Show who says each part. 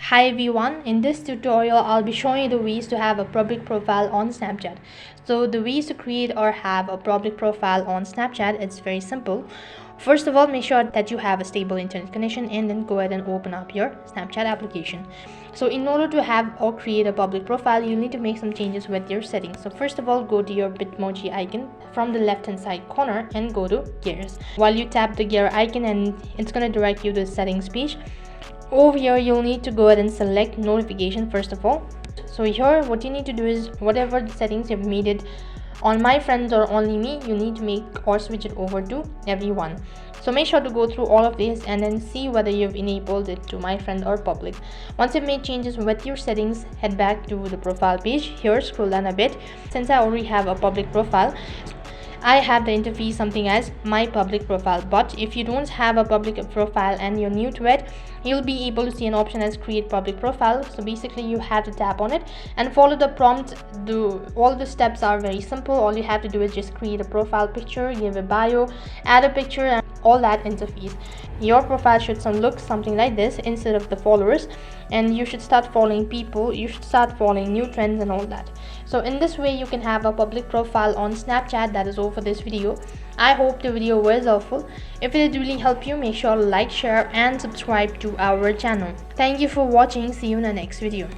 Speaker 1: Hi everyone, in this tutorial I'll be showing you the ways to have a public profile on Snapchat. So the ways to create or have a public profile on Snapchat, it's very simple. First of all, make sure that you have a stable internet connection and then go ahead and open up your Snapchat application. So in order to have or create a public profile, you need to make some changes with your settings. So first of all, go to your Bitmoji icon from the left hand side corner and go to gears. While you tap the gear icon, and it's going to direct you to the settings page. Over here you'll need to go ahead and select notification first of all. So here what you need to do is whatever the settings you've made it on my friends or only me, you need to make or switch it over to everyone. So make sure to go through all of this and then see whether you've enabled it to my friend or public. Once you've made changes with your settings, head back to the profile page. Here scroll down a bit. Since I already have a public profile, I have the interface something as my public profile, but if you don't have a public profile and you're new to it, you'll be able to see an option as create public profile. So basically you have to tap on it and follow the prompt. All the steps are very simple. All you have to do is just create a profile picture, give a bio, add a picture, and all that interface. Your profile should look something like this instead of the followers, and you should start following people, you should start following new trends and all that. So in this way you can have a public profile on Snapchat. That is all for this video. I hope the video was helpful. If it did really help you, make sure to like, share and subscribe to our channel. Thank you for watching. See you in the next video.